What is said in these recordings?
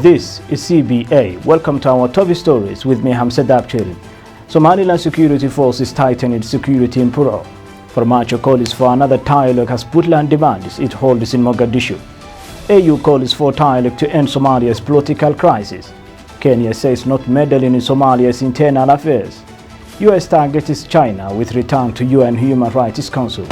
This is CBA. Welcome to our top stories with me, Hamza Dabcheri. Somaliland security forces tighten its security in Puro. Farmajo calls for another dialogue as Puntland demands it holds in Mogadishu. AU calls for dialogue to end Somalia's political crisis. Kenya says not meddling in Somalia's internal affairs. US targets China with return to UN Human Rights Council.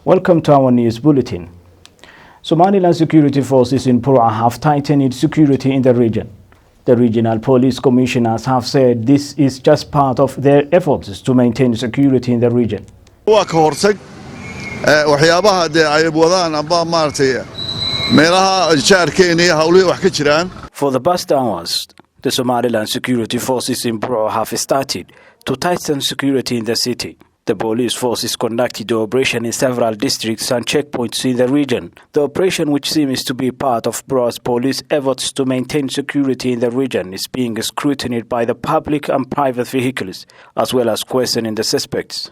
Welcome to our news bulletin. Somaliland security forces in Pura have tightened its security in the region. The regional police commissioners have said this is just part of their efforts to maintain security in the region. For the past hours, the Somaliland security forces in Pura have started to tighten security in the city. The police forces conducted the operation in several districts and checkpoints in the region. The operation, which seems to be part of Pura's police efforts to maintain security in the region, is being scrutinized by the public and private vehicles, as well as questioning the suspects.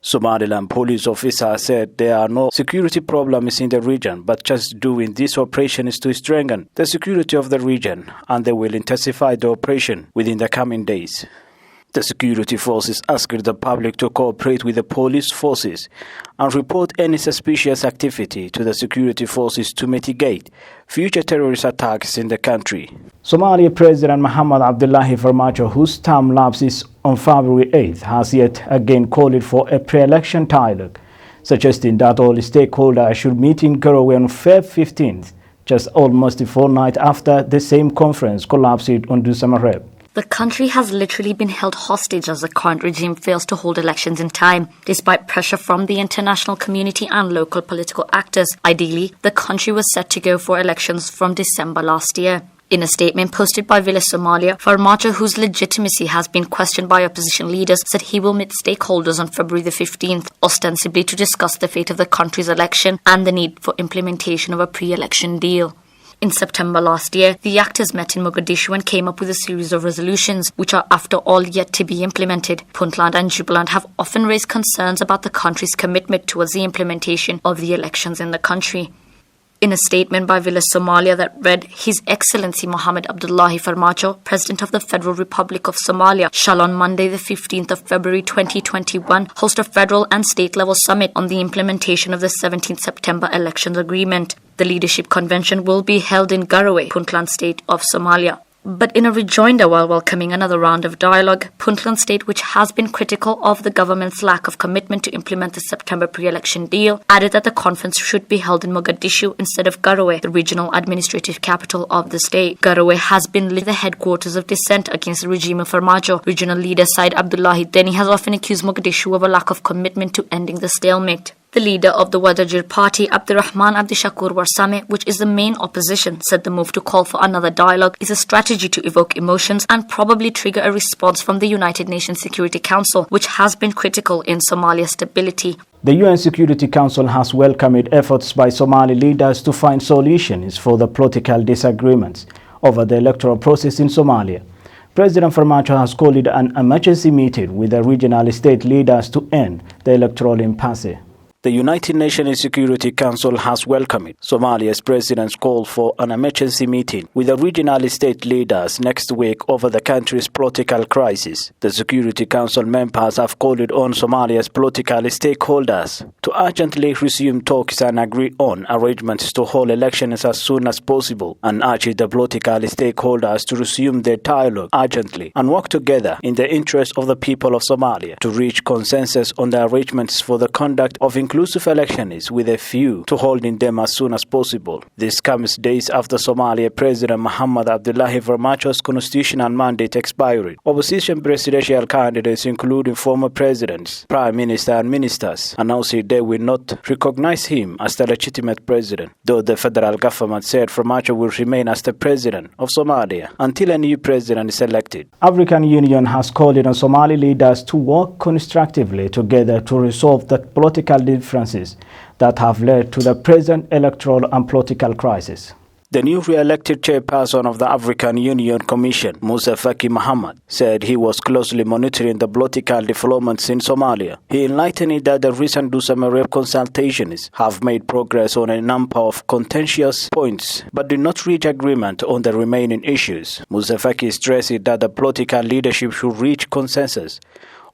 Somaliland police officer said there are no security problems in the region, but just doing these operations to strengthen the security of the region, and they will intensify the operation within the coming days. The security forces asked the public to cooperate with the police forces and report any suspicious activity to the security forces to mitigate future terrorist attacks in the country. Somalia President Mohamed Abdullahi Farmajo, whose term lapses on February 8th, has yet again called for a pre-election dialogue, suggesting that all stakeholders should meet in Garowe on Feb 15th, just almost a fortnight after the same conference collapsed on Dusamareb. The country has literally been held hostage as the current regime fails to hold elections in time, despite pressure from the international community and local political actors. Ideally, the country was set to go for elections from December last year. In a statement posted by Villa Somalia, Farmajo, whose legitimacy has been questioned by opposition leaders, said he will meet stakeholders on February the 15th, ostensibly to discuss the fate of the country's election and the need for implementation of a pre-election deal. In September last year, the actors met in Mogadishu and came up with a series of resolutions, which are after all yet to be implemented. Puntland and Jubaland have often raised concerns about the country's commitment towards the implementation of the elections in the country. In a statement by Villa Somalia that read, His Excellency Mohamed Abdullahi Farmajo, President of the Federal Republic of Somalia, shall on Monday the 15th of February 2021 host a federal and state-level summit on the implementation of the 17th September elections agreement. The leadership convention will be held in Garowe, Puntland state of Somalia. But in a rejoinder while welcoming another round of dialogue, Puntland State, which has been critical of the government's lack of commitment to implement the September pre-election deal, added that the conference should be held in Mogadishu instead of Garowe, the regional administrative capital of the state. Garowe has been the headquarters of dissent against the regime of Farmajo. Regional leader Said Abdullahi Deni has often accused Mogadishu of a lack of commitment to ending the stalemate. The leader of the Wadajir party, Abdurrahman Abdishakur Warsame, which is the main opposition, said the move to call for another dialogue is a strategy to evoke emotions and probably trigger a response from the United Nations Security Council, which has been critical in Somalia's stability. The UN Security Council has welcomed efforts by Somali leaders to find solutions for the political disagreements over the electoral process in Somalia. President Farmajo has called it an emergency meeting with the regional state leaders to end the electoral impasse. The United Nations Security Council has welcomed Somalia's president's call for an emergency meeting with the regional state leaders next week over the country's political crisis. The Security Council members have called on Somalia's political stakeholders to urgently resume talks and agree on arrangements to hold elections as soon as possible, and urged the political stakeholders to resume their dialogue urgently and work together in the interest of the people of Somalia to reach consensus on the arrangements for the conduct of inclusive inclusive elections with a view to holding them as soon as possible. This comes days after Somalia President Mohamed Abdullahi Farmajo's constitutional mandate expired. Opposition presidential candidates, including former presidents, prime minister and ministers, announced they will not recognize him as the legitimate president, though the federal government said Farmajo will remain as the president of Somalia until a new president is elected. African Union has called on Somali leaders to work constructively together to resolve the political differences that have led to the present electoral and political crisis. The new re-elected chairperson of the African Union Commission, Musa Faki Mohammed, said he was closely monitoring the political developments in Somalia. He enlightened that the recent Dusamareb consultations have made progress on a number of contentious points, but did not reach agreement on the remaining issues. Musa Faki stressed that the political leadership should reach consensus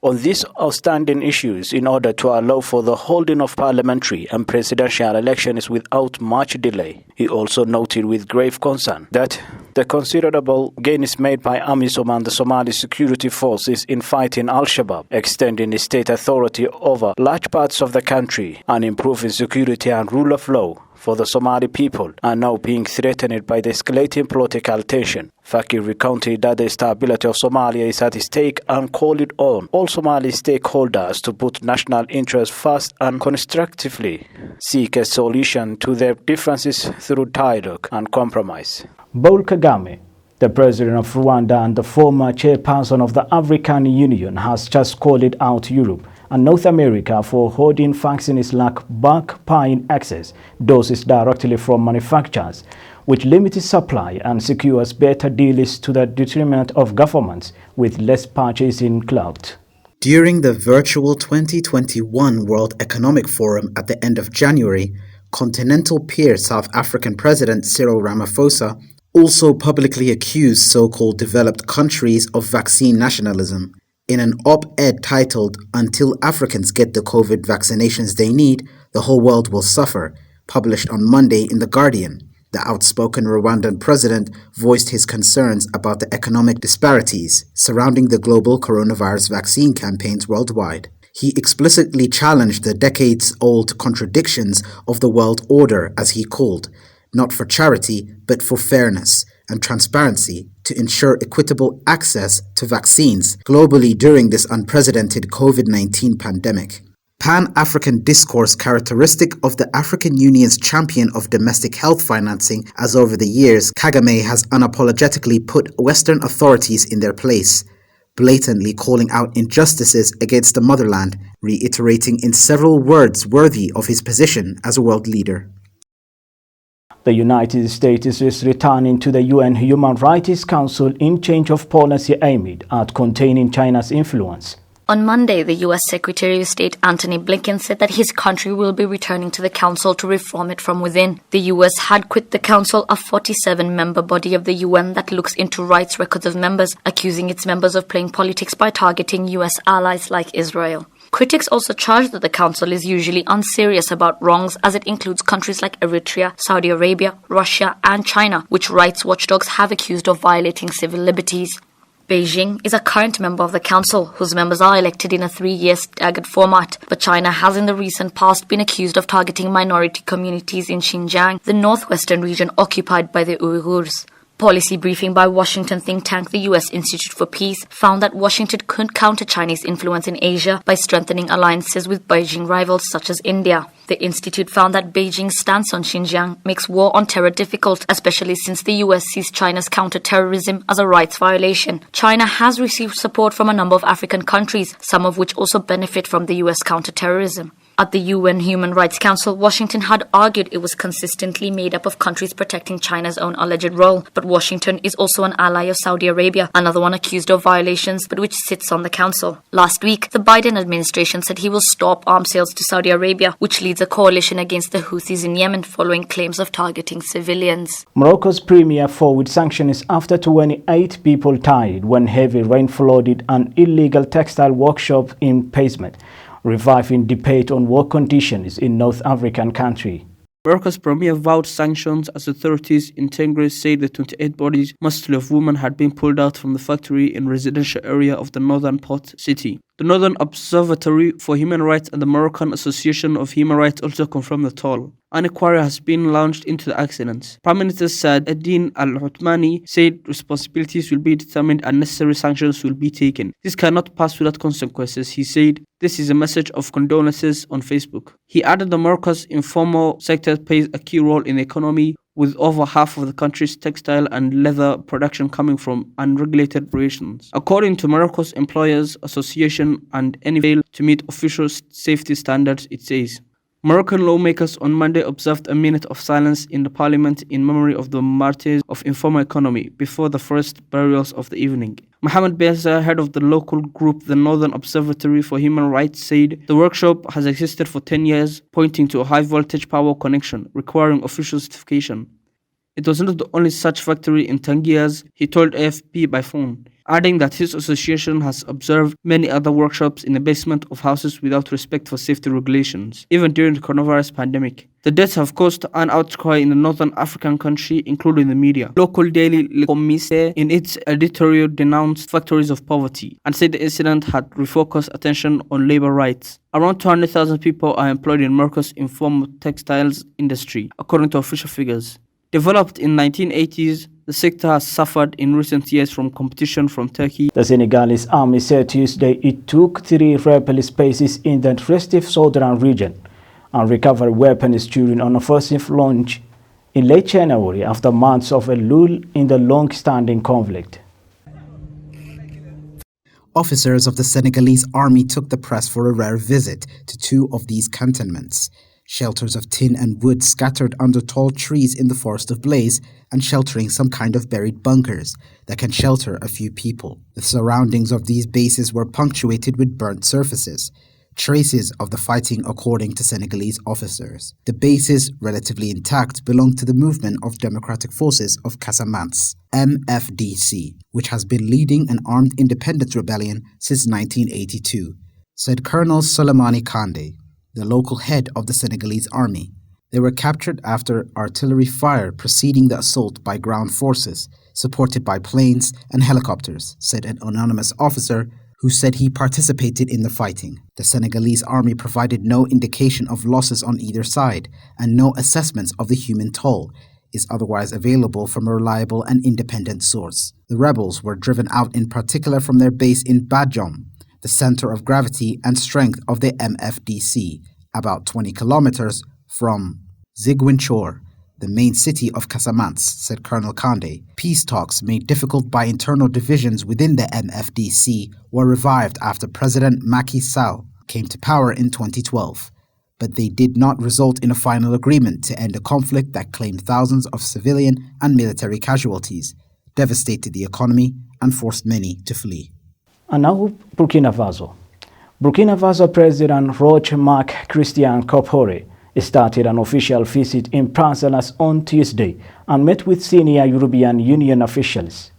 on these outstanding issues in order to allow for the holding of parliamentary and presidential elections without much delay. He also noted with grave concern that the considerable gains made by AMISOM and the Somali security forces in fighting Al-Shabaab, extending state authority over large parts of the country and improving security and rule of law for the Somali people are now being threatened by the escalating political tension. Faki recounted that the stability of Somalia is at stake and called on all Somali stakeholders to put national interests first and constructively seek a solution to their differences through dialogue and compromise. Paul Kagame, the president of Rwanda and the former chairperson of the African Union, has just called out Europe and North America for holding vaccines like backpaying access doses directly from manufacturers, which limits supply and secures better deals to the detriment of governments with less purchasing clout. During the virtual 2021 World Economic Forum at the end of January, continental peer South African President Cyril Ramaphosa also publicly accused so-called developed countries of vaccine nationalism. In an op-ed titled, "Until Africans Get the COVID Vaccinations They Need, the Whole World Will Suffer," published on Monday in The Guardian, the outspoken Rwandan president voiced his concerns about the economic disparities surrounding the global coronavirus vaccine campaigns worldwide. He explicitly challenged the decades-old contradictions of the world order, as he called, not for charity, but for fairness and transparency to ensure equitable access to vaccines globally during this unprecedented COVID-19 pandemic. Pan-African discourse characteristic of the African Union's champion of domestic health financing, as over the years, Kagame has unapologetically put Western authorities in their place, blatantly calling out injustices against the motherland, reiterating in several words worthy of his position as a world leader. The United States is returning to the UN Human Rights Council in change of policy aimed at containing China's influence. On Monday, the U.S. Secretary of State Antony Blinken said that his country will be returning to the council to reform it from within. The U.S. had quit the council, a 47-member body of the UN that looks into rights records of members, accusing its members of playing politics by targeting U.S. allies like Israel. Critics also charge that the council is usually unserious about wrongs, as it includes countries like Eritrea, Saudi Arabia, Russia and China, which rights watchdogs have accused of violating civil liberties. Beijing is a current member of the council, whose members are elected in a 3-year staggered format, but China has in the recent past been accused of targeting minority communities in Xinjiang, the northwestern region occupied by the Uyghurs. Policy briefing by Washington think tank the U.S. Institute for Peace found that Washington could counter Chinese influence in Asia by strengthening alliances with Beijing rivals such as India. The institute found that Beijing's stance on Xinjiang makes war on terror difficult, especially since the U.S. sees China's counter-terrorism as a rights violation. China has received support from a number of African countries, some of which also benefit from the U.S. counter-terrorism. At the UN Human Rights Council, Washington had argued it was consistently made up of countries protecting China's own alleged role, but Washington is also an ally of Saudi Arabia, another one accused of violations but which sits on the council. Last week, the Biden administration said he will stop arms sales to Saudi Arabia, which leads a coalition against the Houthis in Yemen following claims of targeting civilians. Morocco's premier forward sanctions after 28 people died when heavy rain flooded an illegal textile workshop in Payzmet, reviving debate on work conditions in North African country. Morocco's premier vowed sanctions as authorities in Tingray said the 28 bodies, mostly of women, had been pulled out from the factory in residential area of the northern port city. The Northern Observatory for Human Rights and the Moroccan Association of Human Rights also confirmed the toll. An inquiry has been launched into the accidents. Prime Minister Saad Eddin Al-Uthmani said responsibilities will be determined and necessary sanctions will be taken. This cannot pass without consequences, he said. This is a message of condolences on Facebook. He added that Morocco's informal sector plays a key role in the economy, with over half of the country's textile and leather production coming from unregulated operations. According to Morocco's Employers Association, and any fail to meet official safety standards, it says. Moroccan lawmakers on Monday observed a minute of silence in the parliament in memory of the martyrs of informal economy before the first burials of the evening. Mohamed Beza, head of the local group, the Northern Observatory for Human Rights, said the workshop has existed for 10 years, pointing to a high-voltage power connection requiring official certification. It was not the only such factory in Tangiers, he told AFP by phone, adding that his association has observed many other workshops in the basement of houses without respect for safety regulations, even during the coronavirus pandemic. The deaths have caused an outcry in the northern African country, including the media. Local daily Le Commissaire, in its editorial, denounced factories of poverty and said the incident had refocused attention on labor rights. Around 200,000 people are employed in Morocco's informal textiles industry, according to official figures. Developed in the 1980s, the sector has suffered in recent years from competition from Turkey. The Senegalese army said Tuesday it took 3 rebel bases in the restive southern region and recovered weapons during an offensive launch in late January after months of a lull in the long-standing conflict. Officers of the Senegalese army took the press for a rare visit to 2 of these cantonments. Shelters of tin and wood scattered under tall trees in the forest of Blaze and sheltering some kind of buried bunkers that can shelter a few people. The surroundings of these bases were punctuated with burnt surfaces, traces of the fighting according to Senegalese officers. The bases, relatively intact, belong to the Movement of Democratic Forces of Casamance, MFDC, which has been leading an armed independence rebellion since 1982, said Colonel Soleimani Kandeh, the local head of the Senegalese army. They were captured after artillery fire preceding the assault by ground forces, supported by planes and helicopters, said an anonymous officer who said he participated in the fighting. The Senegalese army provided no indication of losses on either side, and no assessments of the human toll is otherwise available from a reliable and independent source. The rebels were driven out in particular from their base in Badjom, the center of gravity and strength of the MFDC, about 20 kilometers from Ziguinchor, the main city of Casamance, said Colonel Kandeh. Peace talks made difficult by internal divisions within the MFDC were revived after President Macky Sall came to power in 2012, but they did not result in a final agreement to end a conflict that claimed thousands of civilian and military casualties, devastated the economy, and forced many to flee. And now, Burkina Faso. Burkina Faso President Roch-Marc Christian Compaoré started an official visit in Brussels on Tuesday and met with senior European Union officials.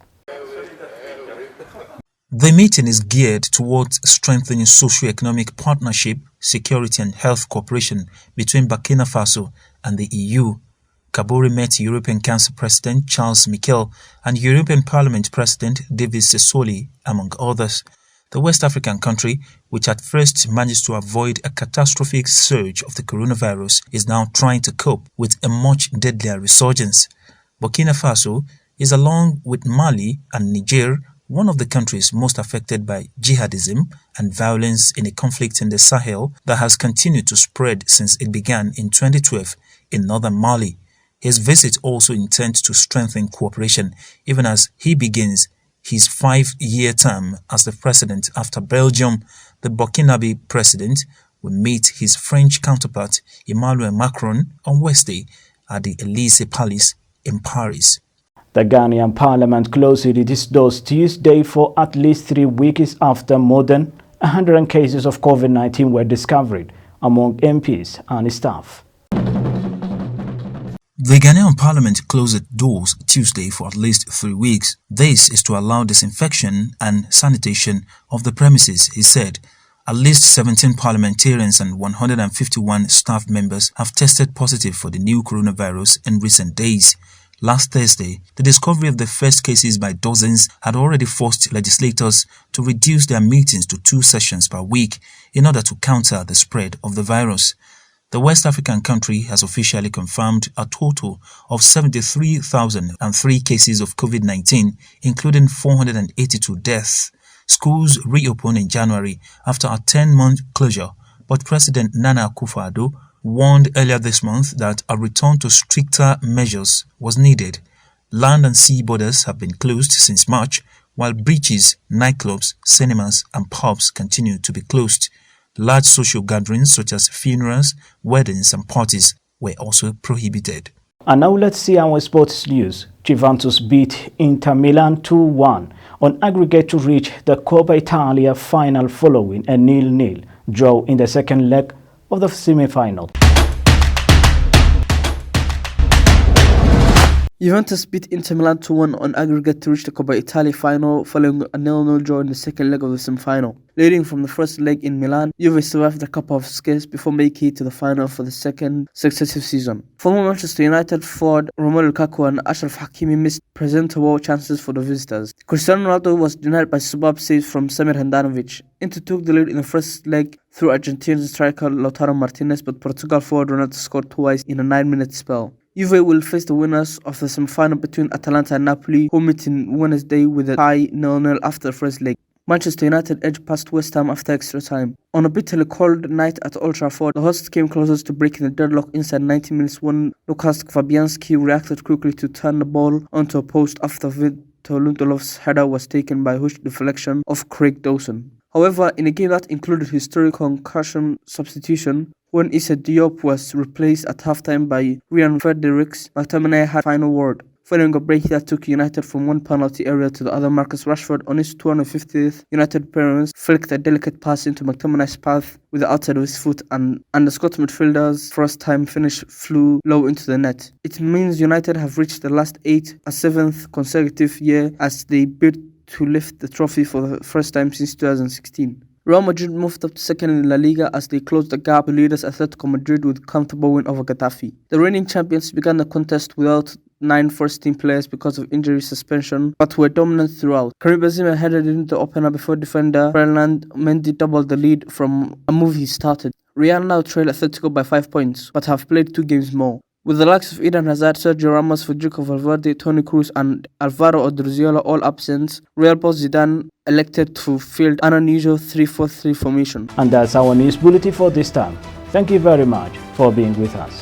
The meeting is geared towards strengthening socio-economic partnership, security and health cooperation between Burkina Faso and the EU. Compaoré met European Council President Charles Michel and European Parliament President David Sassoli, among others. The West African country, which at first managed to avoid a catastrophic surge of the coronavirus, is now trying to cope with a much deadlier resurgence. Burkina Faso is, along with Mali and Niger, one of the countries most affected by jihadism and violence in a conflict in the Sahel that has continued to spread since it began in 2012 in northern Mali. His visit also intends to strengthen cooperation, even as he begins his 5-year term as the president after Belgium. The Burkinabe president will meet his French counterpart Emmanuel Macron on Wednesday at the Élysée Palace in Paris. The Ghanaian Parliament closed its doors Tuesday for at least 3 weeks after more than 100 cases of COVID-19 were discovered among MPs and staff. The Ghanaian Parliament closed its doors Tuesday for at least 3 weeks. This is to allow disinfection and sanitation of the premises, he said. At least 17 parliamentarians and 151 staff members have tested positive for the new coronavirus in recent days. Last Thursday, the discovery of the first cases by dozens had already forced legislators to reduce their meetings to 2 sessions per week in order to counter the spread of the virus. The West African country has officially confirmed a total of 73,003 cases of COVID-19, including 482 deaths. Schools reopened in January after a 10-month closure, but President Nana Akufo-Addo warned earlier this month that a return to stricter measures was needed. Land and sea borders have been closed since March, while beaches, nightclubs, cinemas and pubs continue to be closed. Large social gatherings such as funerals, weddings and parties were also prohibited. And now let's see our sports news. Juventus beat Inter Milan 2-1 on aggregate to reach the Coppa Italia final following a 0-0 draw in the second leg of the semi-final. Juventus beat Inter Milan 2-1 on aggregate to reach the Coppa Italia final following a 0-0 draw in the second leg of the semi-final. Leading from the first leg in Milan, Juve survived the Cup of Scarce before making it to the final for the second successive season. Former Manchester United forward Romelu Lukaku and Achraf Hakimi missed presentable chances for the visitors. Cristiano Ronaldo was denied by superb saves from Samir Handanovic. Inter took the lead in the first leg through Argentine striker Lautaro Martinez, but Portugal forward Ronaldo scored twice in a 9-minute spell. Juve will face the winners of the semi-final between Atalanta and Napoli, who meet on Wednesday with a tie 0-0 after the first leg. Manchester United edged past West Ham after extra time. On a bitterly cold night at Old Trafford, the hosts came closest to breaking the deadlock inside 90 minutes when Lukas Fabianski reacted quickly to turn the ball onto a post after Victor Lindelof's header was taken by a huge deflection of Craig Dawson. However, in a game that included historic concussion substitution, when Issa Diop was replaced at halftime by Ryan Fredericks, McTominay had final word. Following a break that took United from one penalty area to the other, Marcus Rashford, on his 250th United appearance, flicked a delicate pass into McTominay's path with the outside of his foot, and the Scottish midfielder's first-time finish flew low into the net. It means United have reached the last 8, a 7th consecutive year as they bid to lift the trophy for the first time since 2016. Real Madrid moved up to second in La Liga as they closed the gap to leaders Atletico Madrid with a comfortable win over Getafe. The reigning champions began the contest without 9 first-team players because of injury suspension, but were dominant throughout. Karim Benzema headed into the opener before defender Ferland Mendy doubled the lead from a move he started. Real now trail Atletico by 5 points, but have played 2 games more. With the likes of Eden Hazard, Sergio Ramos, Federico Valverde, Toni Kroos and Alvaro Odriozola all absent, Real boss Zidane elected to field an unusual 3-4-3 formation. And that's our news bulletin for this time. Thank you very much for being with us.